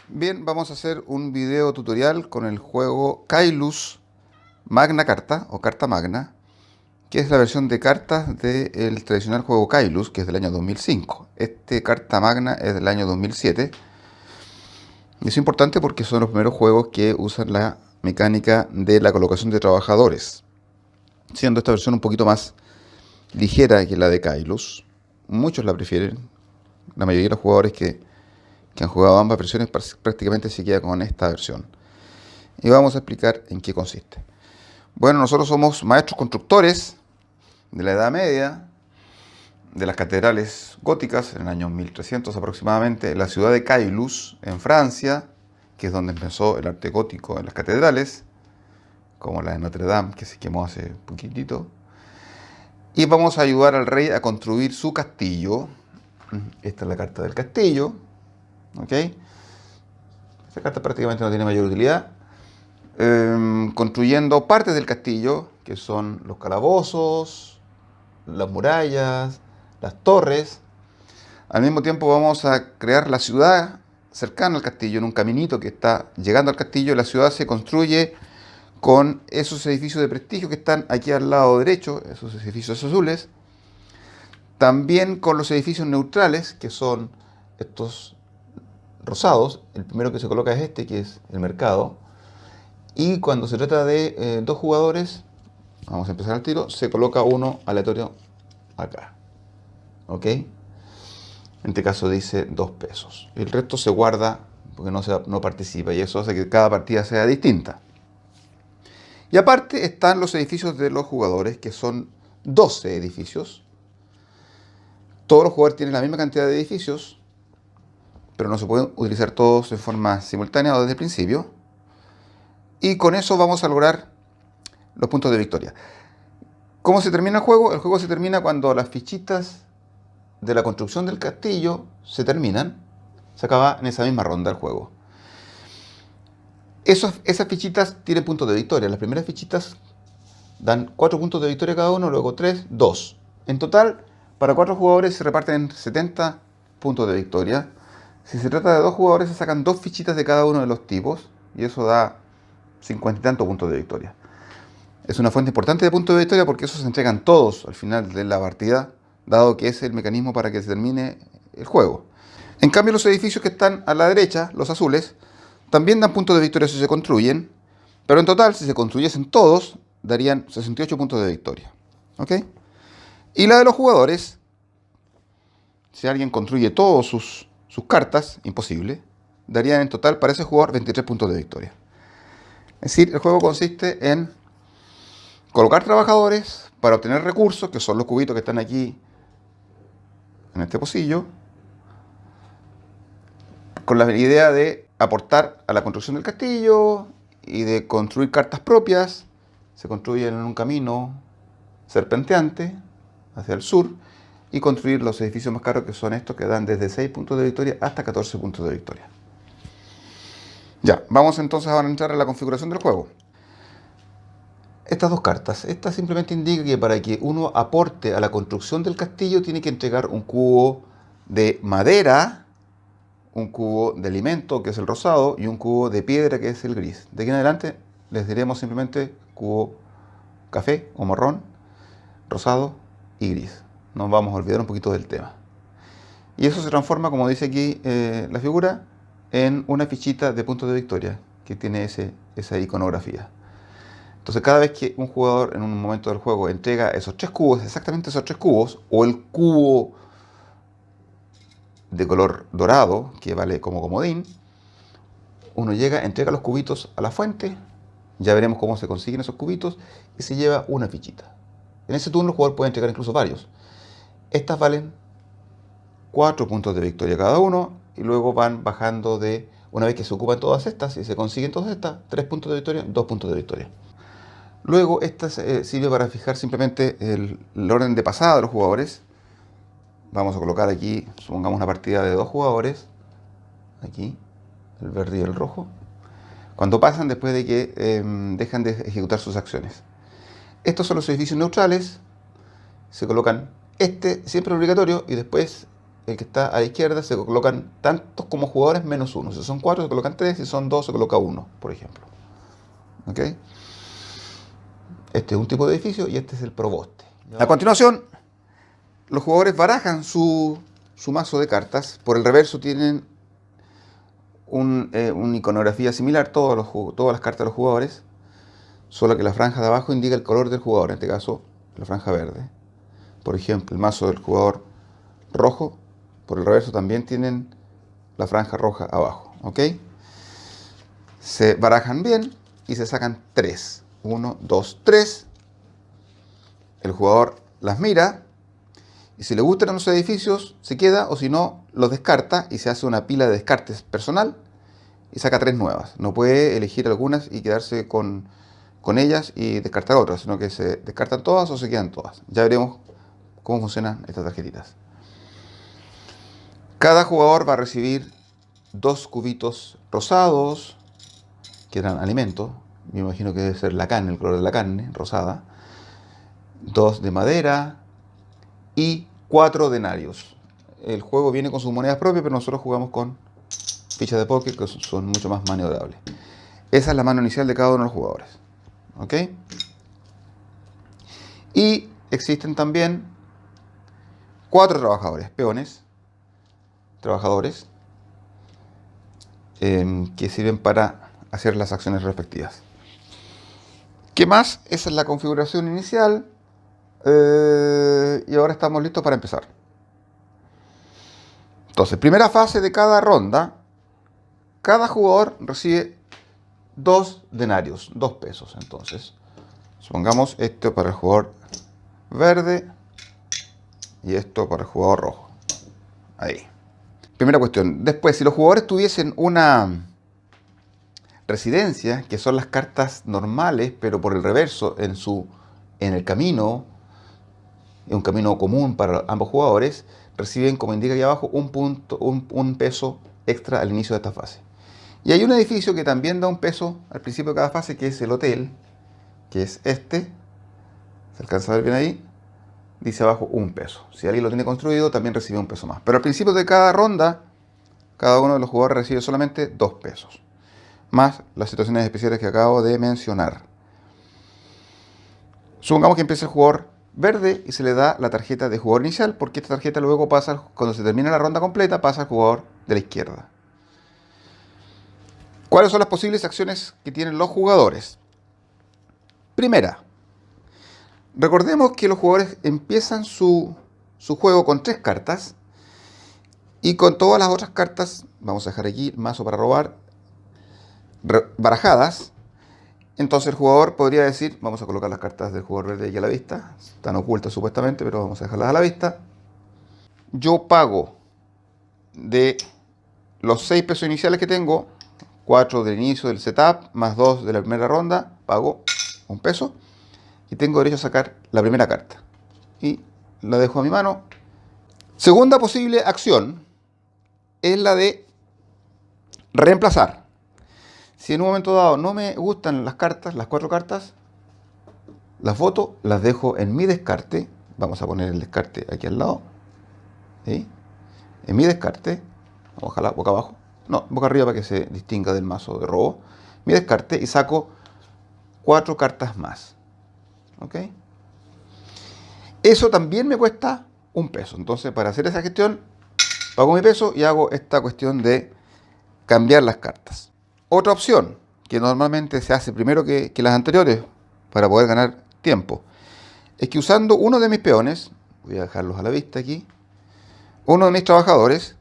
Bien, vamos a hacer un video tutorial con el juego Caylus Magna Carta o Carta Magna, que es la versión de cartas del tradicional juego Caylus, que es del año 2005. Este Carta Magna es del año 2007. Y es importante porque son los primeros juegos que usan la mecánica de la colocación de trabajadores, siendo esta versión un poquito más ligera que la de Caylus. Muchos la prefieren. La mayoría de los jugadores que han jugado ambas versiones prácticamente se queda con esta versión. Y vamos a explicar en qué consiste. Bueno, nosotros somos maestros constructores de la Edad Media, de las catedrales góticas, en el año 1300 aproximadamente, en la ciudad de Caylus, en Francia, que es donde empezó el arte gótico en las catedrales, como la de Notre Dame, que se quemó hace poquitito. Y vamos a ayudar al rey a construir su castillo. Esta es la carta del castillo. ¿Ok? Esta carta prácticamente no tiene mayor utilidad. Construyendo partes del castillo, que son los calabozos, las murallas, las torres. Al mismo tiempo vamos a crear la ciudad cercana al castillo, en un caminito que está llegando al castillo. La ciudad se construye con esos edificios de prestigio que están aquí al lado derecho, esos edificios azules. También con los edificios neutrales, que son estos rosados. El primero que se coloca es este, que es el mercado. Y cuando se trata de dos jugadores, vamos a empezar al tiro, se coloca uno aleatorio acá. ¿Ok? En este caso dice 2 pesos. El resto se guarda porque no participa, y eso hace que cada partida sea distinta. Y aparte están los edificios de los jugadores, que son 12 edificios. Todos los jugadores tienen la misma cantidad de edificios, pero no se pueden utilizar todos en forma simultánea o desde el principio. Y con eso vamos a lograr los puntos de victoria. ¿Cómo se termina el juego? El juego se termina cuando las fichitas de la construcción del castillo se terminan. Se acaba en esa misma ronda el juego. Esas fichitas tienen puntos de victoria. Las primeras fichitas dan 4 puntos de victoria cada uno, luego 3, 2. En total, para 4 jugadores se reparten 70 puntos de victoria. Si se trata de 2 jugadores, se sacan 2 fichitas de cada uno de los tipos, y eso da 50 y tantos puntos de victoria. Es una fuente importante de puntos de victoria porque esos se entregan todos al final de la partida, dado que es el mecanismo para que se termine el juego. En cambio, los edificios que están a la derecha, los azules, también dan puntos de victoria si se construyen, pero en total, si se construyesen todos, darían 68 puntos de victoria. ¿Ok? Y la de los jugadores, si alguien construye todas sus cartas, imposible, darían en total para ese jugador 23 puntos de victoria. Es decir, el juego consiste en colocar trabajadores para obtener recursos, que son los cubitos que están aquí en este pocillo, con la idea de aportar a la construcción del castillo y de construir cartas propias. Se construyen en un camino serpenteante hacia el sur y construir los edificios más caros, que son estos, que dan desde 6 puntos de victoria hasta 14 puntos de victoria. Ya, vamos entonces a entrar a la configuración del juego. Estas 2 cartas, esta simplemente indica que para que uno aporte a la construcción del castillo tiene que entregar un cubo de madera, un cubo de alimento, que es el rosado, y un cubo de piedra, que es el gris. De aquí en adelante les diremos simplemente cubo café o marrón, rosado y gris. Nos vamos a olvidar un poquito del tema. Y eso se transforma, como dice aquí la figura, en una fichita de puntos de victoria que tiene esa iconografía. Entonces, cada vez que un jugador en un momento del juego entrega esos 3 cubos, exactamente esos 3 cubos, o el cubo de color dorado, que vale como comodín, uno llega, entrega los cubitos a la fuente, ya veremos cómo se consiguen esos cubitos, y se lleva una fichita. En ese turno el jugador puede entregar incluso varios. Estas valen 4 puntos de victoria cada uno, y luego van bajando de, una vez que se ocupan todas estas, y se consiguen todas estas, 3 puntos de victoria, 2 puntos de victoria. Luego esta sirve para fijar simplemente el orden de pasada de los jugadores. Vamos a colocar aquí, supongamos una partida de 2 jugadores. Aquí, el verde y el rojo. Cuando pasan después de que dejan de ejecutar sus acciones. Estos son los edificios neutrales. Se colocan siempre obligatorio, y después el que está a la izquierda se colocan tantos como jugadores menos uno. Si son 4 se colocan 3, si son 2 se coloca 1, por ejemplo. ¿Ok? Este es un tipo de edificio y este es el proboste. A continuación, los jugadores barajan su mazo de cartas. Por el reverso tienen una iconografía similar, todas las cartas de los jugadores, solo que la franja de abajo indica el color del jugador, en este caso la franja verde. Por ejemplo, el mazo del jugador rojo, por el reverso también tienen la franja roja abajo. ¿Ok? Se barajan bien y se sacan 3. 1, 2, 3. El jugador las mira y si le gustan los edificios se queda, o si no los descarta y se hace una pila de descartes personal y saca 3 nuevas. No puede elegir algunas y quedarse con ellas y descartar otras, sino que se descartan todas o se quedan todas. Ya veremos cómo funcionan estas tarjetitas. Cada jugador va a recibir 2 cubitos rosados, que eran alimentos. Me imagino que debe ser la carne, el color de la carne, rosada. 2 de madera y 4 denarios. El juego viene con sus monedas propias, pero nosotros jugamos con fichas de póker que son mucho más maniobrables. Esa es la mano inicial de cada uno de los jugadores. ¿Ok? Y existen también 4 trabajadores, peones, trabajadores, que sirven para hacer las acciones respectivas. ¿Qué más? Esa es la configuración inicial. Y ahora estamos listos para empezar. Entonces, primera fase de cada ronda, cada jugador recibe 2 denarios, 2 pesos. Entonces, supongamos esto para el jugador verde y esto para el jugador rojo. Ahí. Primera cuestión. Después, si los jugadores tuviesen una residencia, que son las cartas normales, pero por el reverso, en el camino, en un camino común para ambos jugadores, reciben, como indica aquí abajo, un peso extra al inicio de esta fase. Y hay un edificio que también da un peso al principio de cada fase, que es el hotel, que es este. ¿Se alcanza a ver bien ahí? Dice abajo 1 peso. Si alguien lo tiene construido, también recibe 1 peso más. Pero al principio de cada ronda, cada uno de los jugadores recibe solamente 2 pesos. Más las situaciones especiales que acabo de mencionar. Supongamos que empieza el jugador verde y se le da la tarjeta de jugador inicial, porque esta tarjeta luego pasa, cuando se termina la ronda completa, pasa al jugador de la izquierda. ¿Cuáles son las posibles acciones que tienen los jugadores? Primera, recordemos que los jugadores empiezan su juego con 3 cartas y con todas las otras cartas, vamos a dejar aquí el mazo para robar, barajadas. Entonces el jugador podría decir, vamos a colocar las cartas del jugador verde aquí a la vista, están ocultas supuestamente, pero vamos a dejarlas a la vista. Yo pago de los 6 pesos iniciales que tengo, 4 del inicio del setup, más 2 de la primera ronda, pago 1 peso y tengo derecho a sacar la primera carta. Y la dejo a mi mano. Segunda posible acción es la de reemplazar. Si en un momento dado no me gustan las cartas, las 4 cartas, las voto, las dejo en mi descarte. Vamos a poner el descarte aquí al lado. ¿Sí? En mi descarte, ojalá boca abajo, no, boca arriba para que se distinga del mazo de robo. Mi descarte y saco 4 cartas más. ¿Ok? Eso también me cuesta 1 peso. Entonces, para hacer esa gestión, pago mi peso y hago esta cuestión de cambiar las cartas. Otra opción, que normalmente se hace primero que las anteriores, para poder ganar tiempo, es que usando uno de mis peones, voy a dejarlos a la vista aquí, uno de mis trabajadores,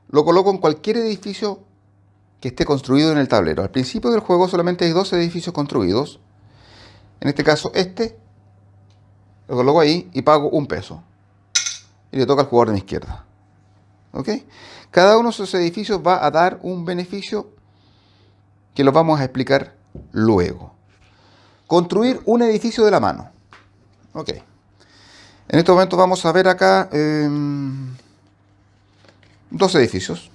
lo coloco en cualquier edificio que esté construido en el tablero. Al principio del juego solamente hay 2 edificios construidos. En este caso este, lo coloco ahí y pago 1 peso. Y le toca al jugador de mi izquierda. ¿Ok? Cada uno de esos edificios va a dar un beneficio que los vamos a explicar luego. Construir un edificio de la mano. Ok. En este momento vamos a ver acá 2 edificios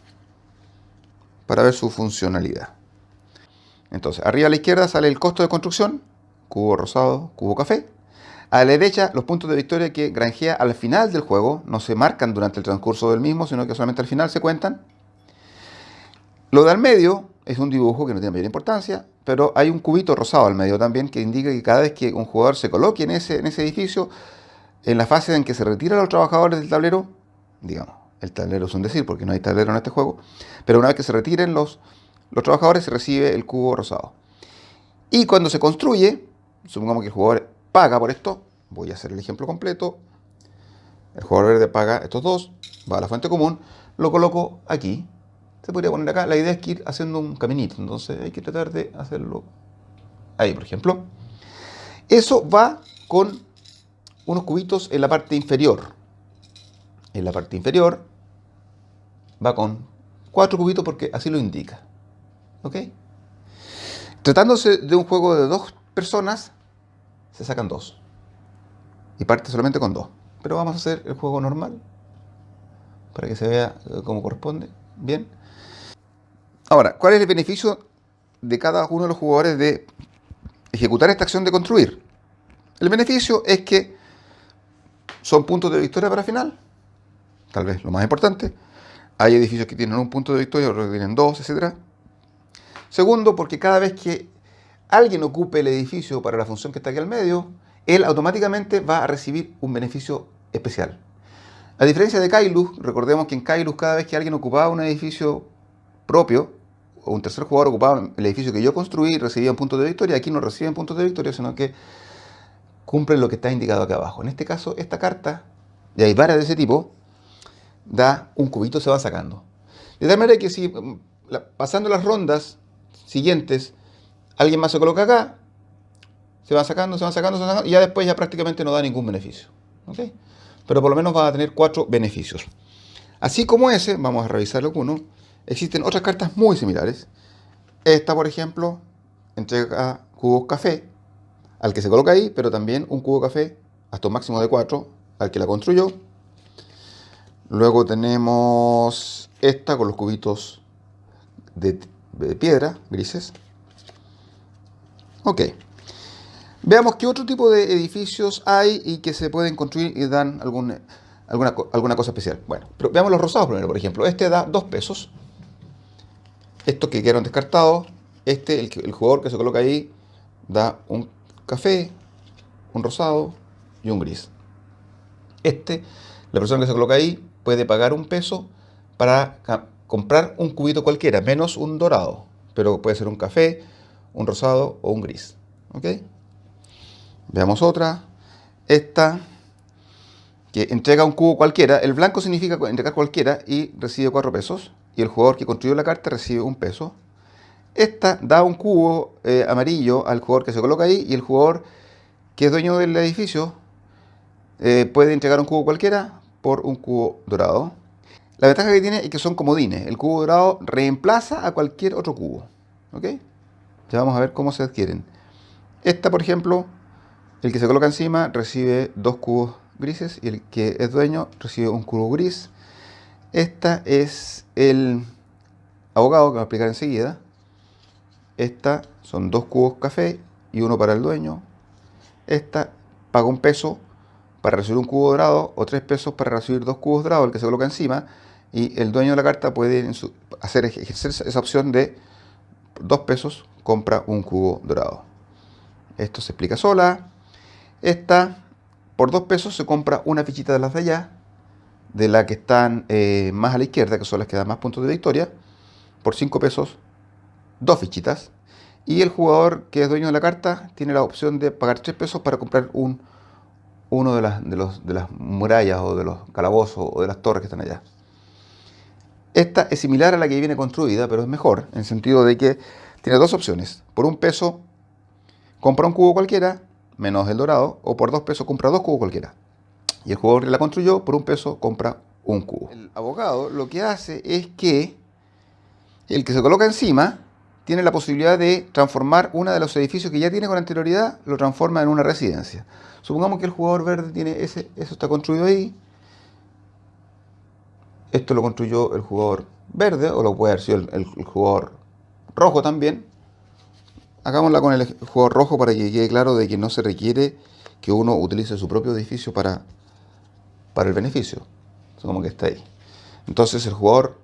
para ver su funcionalidad. Entonces, arriba a la izquierda sale el costo de construcción, cubo rosado, cubo café. A la derecha, los puntos de victoria que granjea al final del juego, no se marcan durante el transcurso del mismo, sino que solamente al final se cuentan. Lo de al medio es un dibujo que no tiene mayor importancia, pero hay un cubito rosado al medio también que indica que cada vez que un jugador se coloque en ese edificio, en la fase en que se retiran los trabajadores del tablero, digamos, el tablero es un decir porque no hay tablero en este juego, pero una vez que se retiren los trabajadores se recibe el cubo rosado. Y cuando se construye, supongamos que el jugador paga por esto, voy a hacer el ejemplo completo, el jugador verde paga estos dos, va a la fuente común, lo coloco aquí, se podría poner acá, la idea es que ir haciendo un caminito, entonces hay que tratar de hacerlo ahí, por ejemplo. Eso va con unos cubitos en la parte inferior. En la parte inferior va con 4 cubitos porque así lo indica. ¿Ok? Tratándose de un juego de 2 personas, se sacan 2. Y parte solamente con 2. Pero vamos a hacer el juego normal para que se vea como corresponde. Bien. Ahora, ¿cuál es el beneficio de cada uno de los jugadores de ejecutar esta acción de construir? El beneficio es que son puntos de victoria para final. Tal vez lo más importante. Hay edificios que tienen un punto de victoria, otros que tienen 2, etc. Segundo, porque cada vez que alguien ocupe el edificio para la función que está aquí al medio, él automáticamente va a recibir un beneficio especial. A diferencia de Kailus, recordemos que en Kailus cada vez que alguien ocupaba un edificio propio, o un tercer jugador ocupaba el edificio que yo construí, recibían puntos de victoria. Aquí no reciben puntos de victoria, sino que cumplen lo que está indicado acá abajo. En este caso, esta carta, y hay varias de ese tipo, da un cubito, se va sacando. De tal manera que si pasando las rondas siguientes, alguien más se coloca acá, se van sacando, se van sacando, se van sacando, y ya después ya prácticamente no da ningún beneficio. ¿Okay? Pero por lo menos va a tener 4 beneficios. Así como ese, vamos a revisarlo con uno, existen otras cartas muy similares. Esta, por ejemplo, entrega cubos café al que se coloca ahí, pero también un cubo café hasta un máximo de 4 al que la construyó. Luego tenemos esta con los cubitos de piedra, grises. Ok. Veamos qué otro tipo de edificios hay y que se pueden construir y dan alguna cosa especial. Bueno, pero veamos los rosados primero, por ejemplo. Este da 2 pesos. Estos que quedaron descartados, el jugador que se coloca ahí, da un café, un rosado y un gris. La persona que se coloca ahí, puede pagar 1 peso para comprar un cubito cualquiera, menos un dorado. Pero puede ser un café, un rosado o un gris. ¿Ok? Veamos otra. Esta, que entrega un cubo cualquiera. El blanco significa entregar cualquiera y recibe 4 pesos. Y el jugador que construyó la carta recibe 1 peso. Esta da un cubo amarillo al jugador que se coloca ahí. Y el jugador que es dueño del edificio puede entregar un cubo cualquiera por un cubo dorado. La ventaja que tiene es que son comodines. El cubo dorado reemplaza a cualquier otro cubo. ¿Ok? Ya vamos a ver cómo se adquieren. Esta, por ejemplo, el que se coloca encima recibe 2 cubos grises y el que es dueño recibe un cubo gris. Esta es el abogado, que voy a explicar enseguida. Esta son 2 cubos café y 1 para el dueño. Esta paga 1 peso para recibir un cubo dorado o 3 pesos para recibir 2 cubos dorados, el que se coloca encima. Y el dueño de la carta puede ejercer esa opción de 2 pesos, compra un cubo dorado. Esto se explica sola. Esta, por 2 pesos se compra una fichita de las de allá, de la que están más a la izquierda, que son las que dan más puntos de victoria. Por 5 pesos, 2 fichitas. Y el jugador que es dueño de la carta tiene la opción de pagar 3 pesos para comprar uno de las murallas o de los calabozos o de las torres que están allá. Esta es similar a la que viene construida, pero es mejor, en el sentido de que tiene 2 opciones. Por 1 peso compra un cubo cualquiera, menos el dorado, o por 2 pesos compra 2 cubos cualquiera. Y el jugador que la construyó, por 1 peso compra un cubo. El abogado lo que hace es que el que se coloca encima tiene la posibilidad de transformar uno de los edificios que ya tiene con anterioridad, lo transforma en una residencia. Supongamos que el jugador verde tiene eso está construido ahí. Esto lo construyó el jugador verde, o lo puede haber sido el jugador rojo también. Hagámosla con el jugador rojo para que quede claro de que no se requiere que uno utilice su propio edificio para el beneficio. Es como que está ahí. Entonces el jugador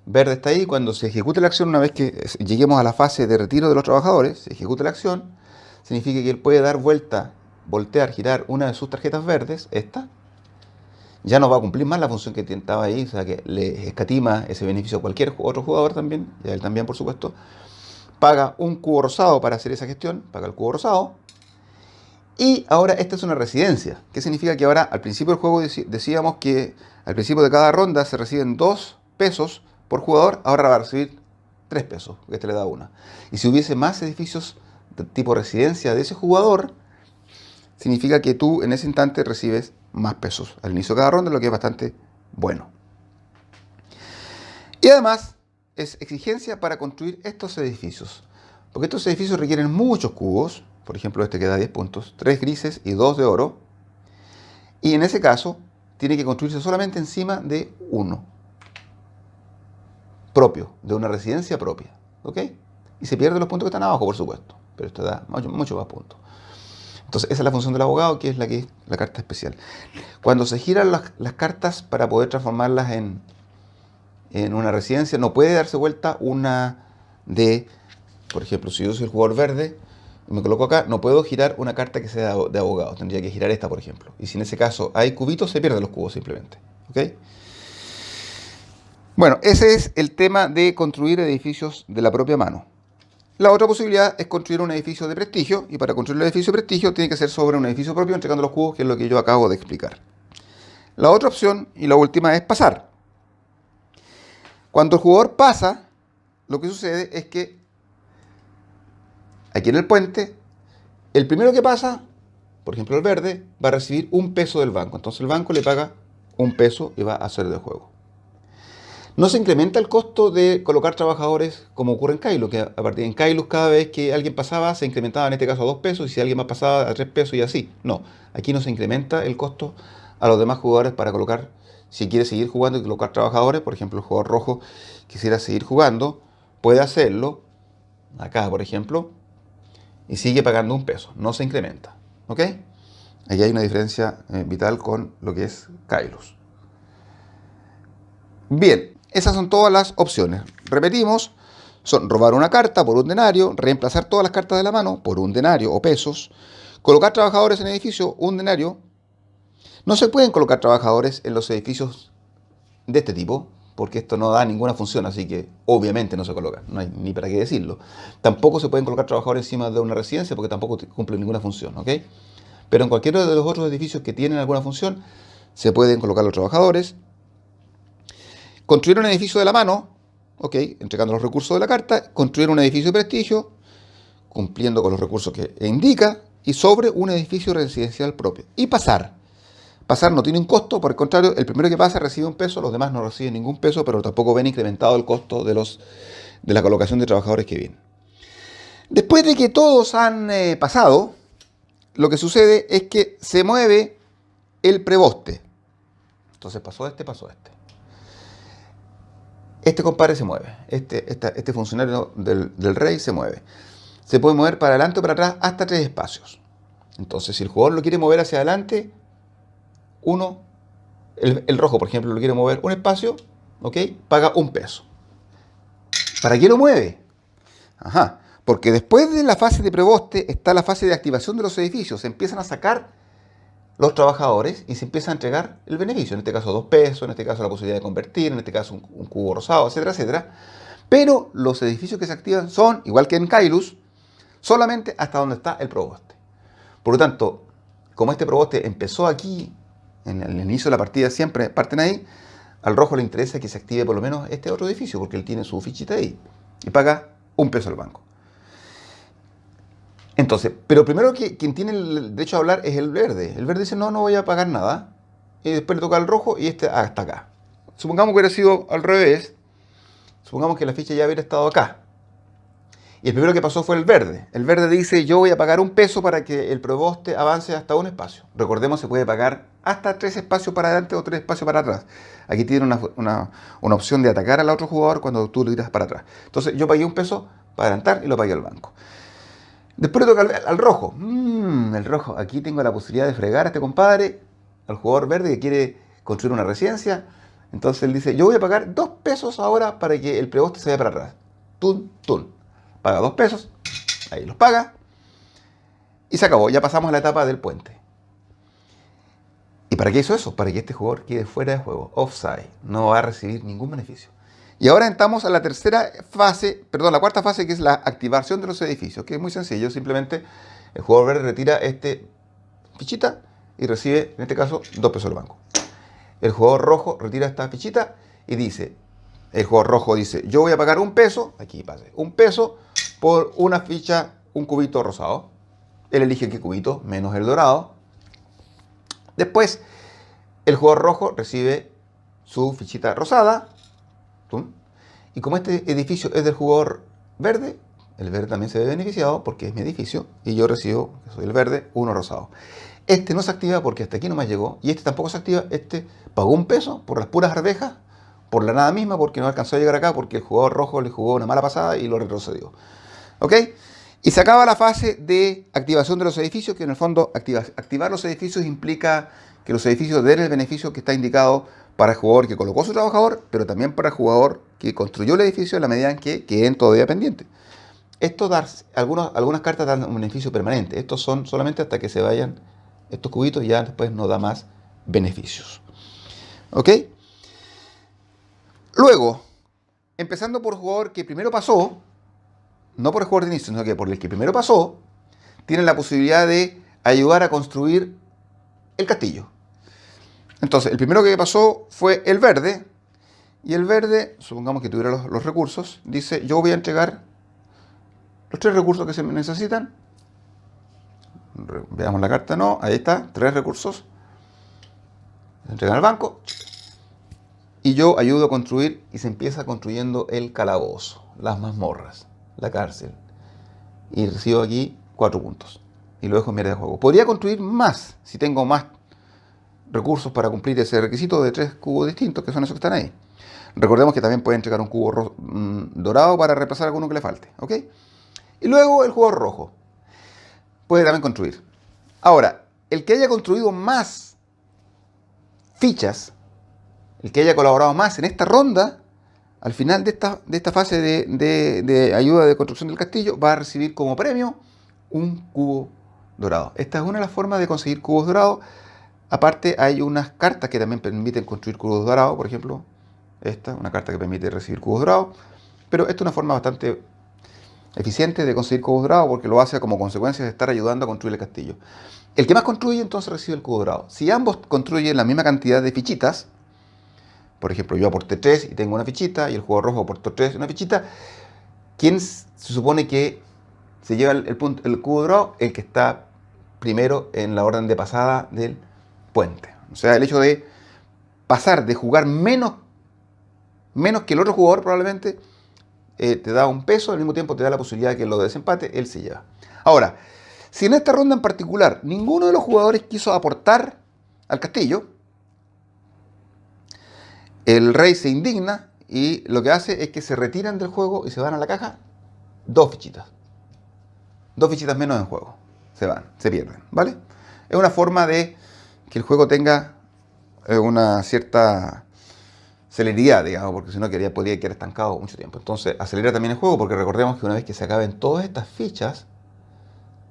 verde está ahí. Cuando se ejecute la acción, una vez que lleguemos a la fase de retiro de los trabajadores, se ejecute la acción, significa que él puede dar vuelta, voltear, girar una de sus tarjetas verdes, esta. Ya no va a cumplir más la función que estaba ahí, o sea que le escatima ese beneficio a cualquier otro jugador también, y a él también por supuesto. Paga un cubo rosado para hacer esa gestión, paga el cubo rosado. Y ahora esta es una residencia. ¿Qué significa? Que ahora al principio del juego decíamos que al principio de cada ronda se reciben 2 pesos por jugador, ahora va a recibir 3 pesos, porque este le da una. Y si hubiese más edificios de tipo residencia de ese jugador, significa que tú en ese instante recibes más pesos al inicio de cada ronda, lo que es bastante bueno. Y además es exigencia para construir estos edificios, porque estos edificios requieren muchos cubos. Por ejemplo, este que da 10 puntos, 3 grises y 2 de oro. Y en ese caso, tiene que construirse solamente encima de uno propio, de una residencia propia. ¿Ok? Y se pierden los puntos que están abajo, por supuesto. Pero esto da mucho más puntos. Entonces, esa es la función del abogado, que es la carta especial. Cuando se giran las cartas para poder transformarlas en una residencia, no puede darse vuelta una de, por ejemplo, si yo soy el jugador verde, me coloco acá, no puedo girar una carta que sea de abogado. Tendría que girar esta, por ejemplo. Y si en ese caso hay cubitos, se pierden los cubos simplemente. ¿Ok? Bueno, ese es el tema de construir edificios de la propia mano. La otra posibilidad es construir un edificio de prestigio. Y para construir un edificio de prestigio tiene que ser sobre un edificio propio, entregando los cubos, que es lo que yo acabo de explicar. La otra opción, y la última, es pasar. Cuando el jugador pasa, lo que sucede es que aquí en el puente, el primero que pasa, por ejemplo el verde, va a recibir 1 peso del banco. Entonces el banco le paga 1 peso y va a hacer de juego. No se incrementa el costo de colocar trabajadores como ocurre en Kailus, que a partir de Kailus cada vez que alguien pasaba se incrementaba en este caso a 2 pesos y si alguien más pasaba a 3 pesos y así. No, aquí no se incrementa el costo a los demás jugadores para colocar, si quiere seguir jugando y colocar trabajadores. Por ejemplo, el jugador rojo quisiera seguir jugando, puede hacerlo, acá por ejemplo, y sigue pagando 1 peso, no se incrementa. ¿Ok? Aquí hay una diferencia vital con lo que es Kailus. Bien, esas son todas las opciones. Repetimos, son robar una carta por 1 denario, reemplazar todas las cartas de la mano por 1 denario o pesos, colocar trabajadores en edificio, 1 denario. No se pueden colocar trabajadores en los edificios de este tipo, porque esto no da ninguna función, así que obviamente no se coloca, no hay ni para qué decirlo. Tampoco se pueden colocar trabajadores encima de una residencia, porque tampoco cumplen ninguna función, ¿ok? Pero en cualquiera de los otros edificios que tienen alguna función, se pueden colocar los trabajadores. Construir un edificio de la mano, ¿ok? Entregando los recursos de la carta. Construir un edificio de prestigio, cumpliendo con los recursos que indica, y sobre un edificio residencial propio. Y pasar. Pasar no tiene un costo, por el contrario, el primero que pasa recibe 1 peso, los demás no reciben ningún peso, pero tampoco ven incrementado el costo de la colocación de trabajadores que vienen. Después de que todos han pasado, lo que sucede es que se mueve el preboste. Entonces pasó este. Este compadre se mueve, este funcionario del rey se mueve. Se puede mover para adelante o para atrás hasta 3 espacios. Entonces, si el jugador lo quiere mover hacia adelante, el rojo, por ejemplo, lo quiere mover 1 espacio, ¿ok? Paga 1 peso. ¿Para qué lo mueve? Ajá, porque después de la fase de preboste está la fase de activación de los edificios. Se empiezan a sacar los trabajadores y se empieza a entregar el beneficio. En este caso 2 pesos, en este caso la posibilidad de convertir, en este caso un cubo rosado, etcétera, etcétera. Pero los edificios que se activan son, igual que en Kailus, solamente hasta donde está el proboste. Por lo tanto, como este proboste empezó aquí, en el inicio de la partida siempre parten ahí, al rojo le interesa que se active por lo menos este otro edificio, porque él tiene su fichita ahí, y paga 1 peso al banco. Entonces, pero primero quien tiene el derecho a hablar es el verde. El verde dice, no voy a pagar nada. Y después le toca al rojo y hasta acá. Supongamos que hubiera sido al revés. Supongamos que la ficha ya hubiera estado acá. Y el primero que pasó fue el verde. El verde dice, yo voy a pagar 1 peso para que el preboste avance hasta 1 espacio. Recordemos, se puede pagar hasta 3 espacios para adelante o 3 espacios para atrás. Aquí tiene una opción de atacar al otro jugador cuando tú lo tiras para atrás. Entonces yo pagué 1 peso para adelantar y lo pagué al banco. Después le toca al rojo. El rojo. Aquí tengo la posibilidad de fregar a este compadre, al jugador verde que quiere construir una residencia. Entonces él dice, yo voy a pagar 2 pesos ahora para que el preboste se vaya para atrás. Tun, tun. Paga 2 pesos. Ahí los paga. Y se acabó. Ya pasamos a la etapa del puente. ¿Y para qué hizo eso? Para que este jugador quede fuera de juego. Offside. No va a recibir ningún beneficio. Y ahora entramos a la tercera fase, perdón, la cuarta fase, que es la activación de los edificios, que es muy sencillo. Simplemente el jugador verde retira este fichita y recibe, en este caso, 2 pesos del banco. El jugador rojo retira esta fichita y dice, el jugador rojo dice, yo voy a pagar 1 peso, aquí pase, 1 peso por una ficha, un cubito rosado. Él elige qué cubito, menos el dorado. Después, el jugador rojo recibe su fichita rosada. Y como este edificio es del jugador verde, el verde también se ve beneficiado porque es mi edificio y yo recibo, que soy el verde, 1 rosado. Este no se activa porque hasta aquí nomás llegó y este tampoco se activa. Este pagó 1 peso por las puras arvejas, por la nada misma, porque no alcanzó a llegar acá porque el jugador rojo le jugó una mala pasada y lo retrocedió. ¿Ok? Y se acaba la fase de activación de los edificios, que en el fondo activar los edificios implica que los edificios den el beneficio que está indicado para el jugador que colocó su trabajador, pero también para el jugador que construyó el edificio en la medida en que queden todavía pendientes. Esto algunas cartas dan un beneficio permanente. Estos son solamente hasta que se vayan estos cubitos y ya después no da más beneficios. ¿Ok? Luego, empezando por el jugador que primero pasó, no por el jugador de inicio, sino que por el que primero pasó, tiene la posibilidad de ayudar a construir el castillo. Entonces, el primero que pasó fue el verde. Y el verde, supongamos que tuviera los recursos, dice, yo voy a entregar los 3 recursos que se me necesitan. Veamos la carta, no, ahí está, 3 recursos. Se entregan al banco. Y yo ayudo a construir y se empieza construyendo el calabozo, las mazmorras, la cárcel. Y recibo aquí 4 puntos. Y lo dejo en mi área de juego. Podría construir más si tengo más recursos para cumplir ese requisito de 3 cubos distintos, que son esos que están ahí. Recordemos que también puede entregar un cubo dorado para reemplazar alguno que le falte. ¿Ok? Y luego el jugador rojo puede también construir. Ahora, el que haya construido más fichas, el que haya colaborado más en esta ronda, al final de esta fase de ayuda de construcción del castillo, va a recibir como premio un cubo dorado. Esta es una de las formas de conseguir cubos dorados. Aparte, hay unas cartas que también permiten construir cubos dorados, por ejemplo, esta, una carta que permite recibir cubos dorados. Pero esta es una forma bastante eficiente de conseguir cubos dorados porque lo hace como consecuencia de estar ayudando a construir el castillo. El que más construye entonces recibe el cubo dorado. Si ambos construyen la misma cantidad de fichitas, por ejemplo, yo aporté 3 y tengo una fichita y el jugador rojo aportó 3 y una fichita, ¿quién se supone que se lleva el cubo dorado? El que está primero en la orden de pasada del puente. O sea, el hecho de pasar de jugar menos que el otro jugador probablemente te da 1 peso, al mismo tiempo te da la posibilidad de que lo de desempate, él se lleva. Ahora, si en esta ronda en particular ninguno de los jugadores quiso aportar al castillo, el rey se indigna y lo que hace es que se retiran del juego y se van a la caja 2 fichitas. 2 fichitas menos en juego. Se van, se pierden, ¿vale? Es una forma de que el juego tenga una cierta celeridad, digamos, porque si no podría quedar estancado mucho tiempo. Entonces, acelera también el juego porque recordemos que una vez que se acaben todas estas fichas,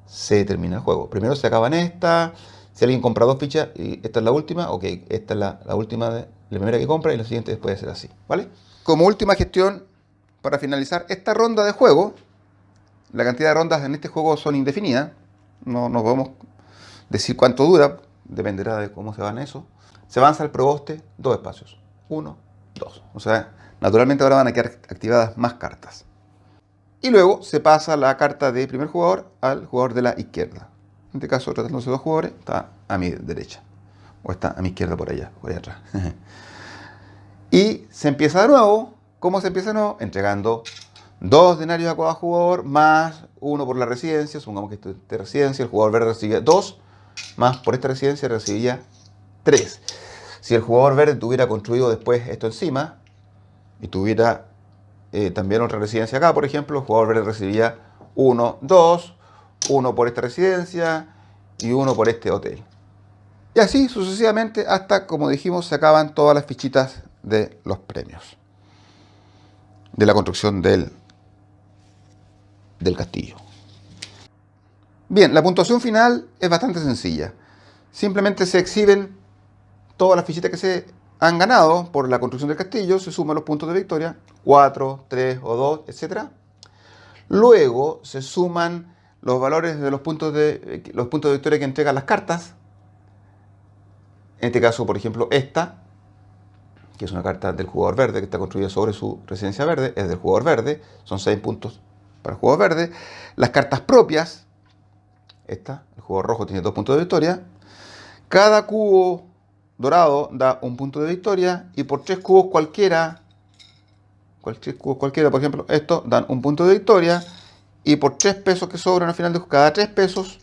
se termina el juego. Primero se acaban estas. Si alguien compra 2 fichas y esta es la última, ok, esta es la última, la primera que compra y la siguiente puede ser así, ¿vale? Como última gestión, para finalizar esta ronda de juego, la cantidad de rondas en este juego son indefinidas. No nos podemos decir cuánto dura, dependerá de cómo se van eso. Se avanza al preboste 2 espacios. 1, 2. O sea, naturalmente ahora van a quedar activadas más cartas. Y luego se pasa la carta de primer jugador al jugador de la izquierda. En este caso, tratándose de 2 jugadores, está a mi derecha. O está a mi izquierda por allá atrás. Y se empieza de nuevo. ¿Cómo se empieza de nuevo? Entregando 2 denarios a cada jugador, más 1 por la residencia. Supongamos que esto es de residencia. El jugador verde recibía 2, más por esta residencia recibía 3. Si el jugador verde tuviera construido después esto encima, y tuviera también otra residencia acá, por ejemplo, el jugador verde recibía 1, 2, uno por esta residencia y uno por este hotel. Y así sucesivamente hasta, como dijimos, se acaban todas las fichitas de los premios de la construcción del castillo. Bien, la puntuación final es bastante sencilla. Simplemente se exhiben todas las fichitas que se han ganado por la construcción del castillo, se suman los puntos de victoria, 4, 3 o 2, etc. Luego se suman los valores de los puntos de victoria que entregan las cartas. En este caso, por ejemplo, esta, que es una carta del jugador verde, que está construida sobre su residencia verde, es del jugador verde, son 6 puntos para el jugador verde. Las cartas propias, esta, el jugador rojo tiene 2 puntos de victoria. Cada cubo dorado da 1 punto de victoria, y por 3 cubos cualquiera, por ejemplo, estos dan 1 punto de victoria, y por 3 pesos que sobran al final de cada 3 pesos,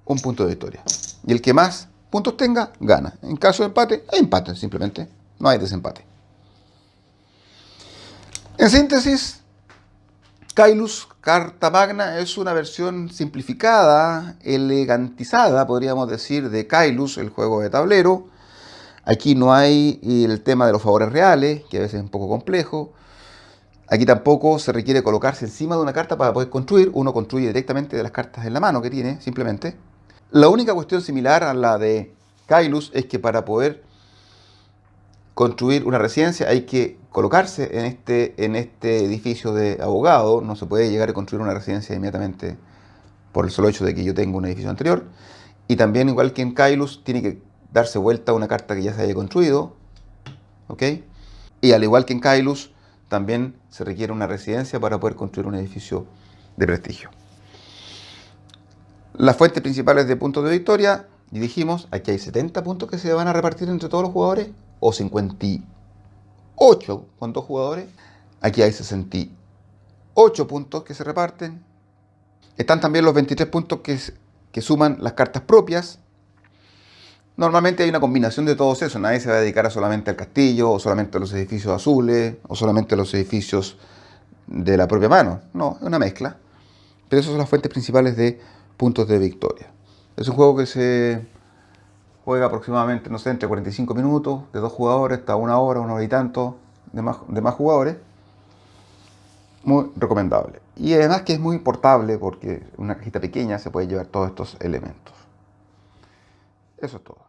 1 punto de victoria. Y el que más puntos tenga, gana. En caso de empate, hay empate simplemente. No hay desempate. En síntesis, Caylus Carta Magna es una versión simplificada, elegantizada, podríamos decir, de Caylus, el juego de tablero. Aquí no hay el tema de los favores reales, que a veces es un poco complejo. Aquí tampoco se requiere colocarse encima de una carta para poder construir. Uno construye directamente de las cartas en la mano que tiene, simplemente. La única cuestión similar a la de Caylus es que para poder construir una residencia hay que colocarse en este edificio de abogado. No se puede llegar a construir una residencia inmediatamente por el solo hecho de que yo tengo un edificio anterior. Y también, igual que en Caylus, tiene que darse vuelta a una carta que ya se haya construido. ¿Ok? Y al igual que en Caylus, también se requiere una residencia para poder construir un edificio de prestigio. Las fuentes principales de puntos de victoria, y dijimos, aquí hay 70 puntos que se van a repartir entre todos los jugadores, o 58 con 2 jugadores. Aquí hay 68 puntos que se reparten. Están también los 23 puntos que suman las cartas propias. Normalmente hay una combinación de todos esos. Nadie se va a dedicar solamente al castillo, o solamente a los edificios azules, o solamente a los edificios de la propia mano. No, es una mezcla. Pero esas son las fuentes principales de puntos de victoria. Es un juego que se juega aproximadamente, no sé, entre 45 minutos, de 2 jugadores, hasta una hora y tanto de más jugadores. Muy recomendable. Y además que es muy portable, porque en una cajita pequeña se puede llevar todos estos elementos. Eso es todo.